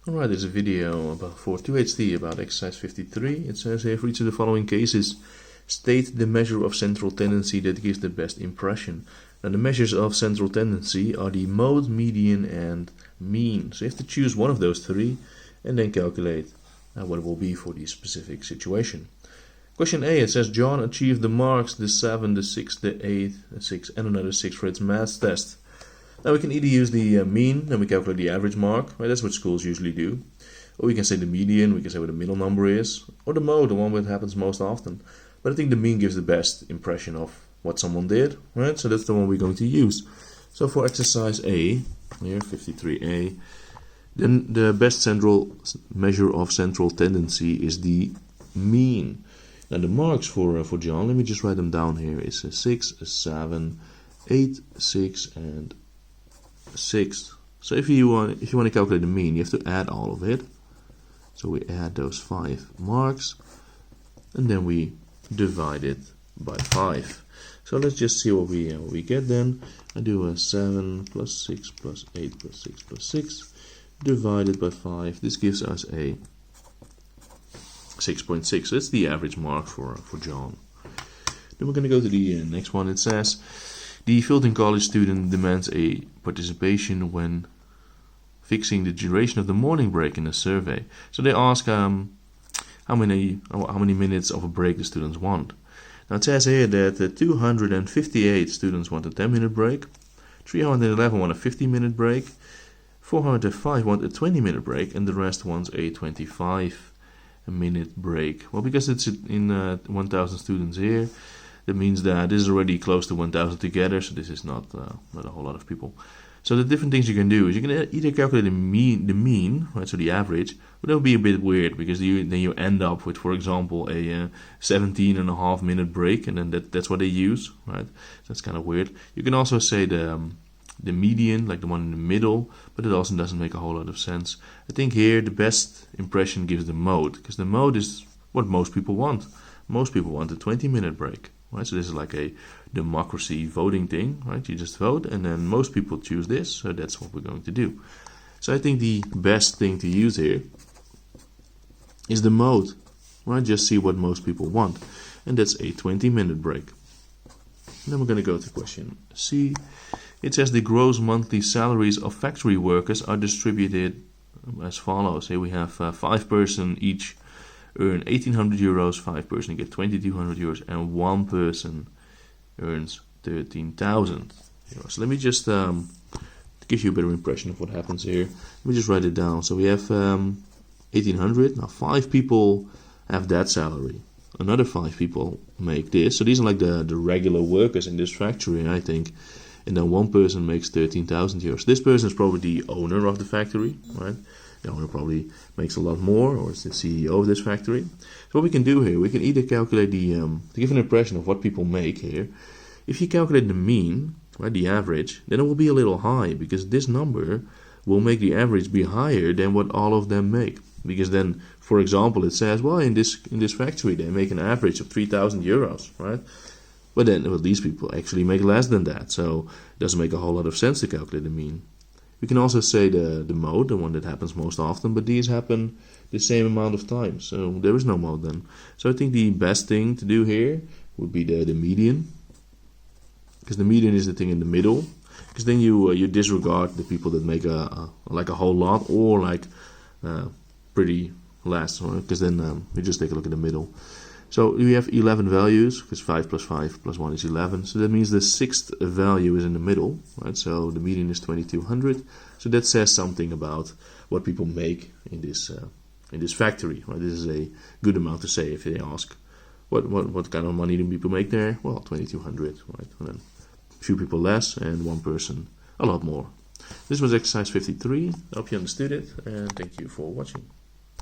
Alright, there's a video for 2HD about exercise 53. It says here, for each of the following cases, state the measure of central tendency that gives the best impression. Now the measures of central tendency are the mode, median and mean. So you have to choose one of those three and then calculate what it will be for the specific situation. Question A, it says John achieved the marks, the 7, the 6, the 8, the 6 and another 6 for its maths test. Now we can either use the mean, then we calculate the average mark, right? That's what schools usually do. Or we can say the median, we can say what the middle number is. Or the mode, the one that happens most often. But I think the mean gives the best impression of what someone did, right? So that's the one we're going to use. So for exercise A, here 53A, then the best central measure of central tendency is the mean. Now the marks for John, let me just write them down here, is a 6, a 7, 8, 6 and 6. So if you want to calculate the mean, you have to add all of it. So we add those 5 marks and then we divide it by 5. So let's just see what we get then. I do a 7 plus 6 plus 8 plus 6 plus 6 divided by 5. This gives us a 6.6. That's the average mark for John. Then we're going to go to the next one. It says the Fulton College student demands a participation when fixing the duration of the morning break in a survey. So they ask how many minutes of a break the students want. Now it says here that 258 students want a 10-minute break, 311 want a 15-minute break, 405 want a 20-minute break, and the rest wants a 25-minute break. Well, because it's in 1,000 students here, that means that this is already close to 1,000 together, so this is not a whole lot of people. So the different things you can do is you can either calculate the mean, right, so the average, but that would be a bit weird because then you end up with, for example, a 17.5-minute break, and then that's what they use, right? That's kind of weird. You can also say the median, like the one in the middle, but it also doesn't make a whole lot of sense. I think here the best impression gives the mode, because the mode is what most people want. Most people want a 20-minute break. Right, so this is like a democracy voting thing, right? You just vote and then most people choose this, so that's what we're going to do. So I think the best thing to use here is the mode, right? Just see what most people want, and that's a 20-minute break. And then we're going to go to question C. It says the gross monthly salaries of factory workers are distributed as follows. Here we have 5 person each earn 1,800 euros, 5 person get 2,200 euros, and 1 person earns 13,000 euros. So let me just give you a better impression of what happens here. Let me just write it down. So we have 1,800. Now 5 people have that salary. Another 5 people make this. So these are like the regular workers in this factory, I think. And then 1 person makes 13,000 euros. This person is probably the owner of the factory, right? The owner probably makes a lot more, or is the CEO of this factory. So what we can do here, we can either calculate to give an impression of what people make here. If you calculate the mean, right, the average, then it will be a little high, because this number will make the average be higher than what all of them make. Because then, for example, it says, well, in this factory they make an average of 3,000 euros, right? But then, well, these people actually make less than that, so it doesn't make a whole lot of sense to calculate the mean. We can also say the mode, the one that happens most often, but these happen the same amount of times, so there is no mode then. So I think the best thing to do here would be the median, because the median is the thing in the middle, because then you disregard the people that make a whole lot or like pretty less, because then we just take a look at the middle. So we have 11 values, because 5 plus 5 plus 1 is 11. So that means the 6th value is in the middle, right? So the median is 2,200. So that says something about what people make in this factory, right? This is a good amount to say if they ask what kind of money do people make there? Well, 2,200, right? And then a few people less and 1 person a lot more. This was exercise 53. I hope you understood it, and thank you for watching.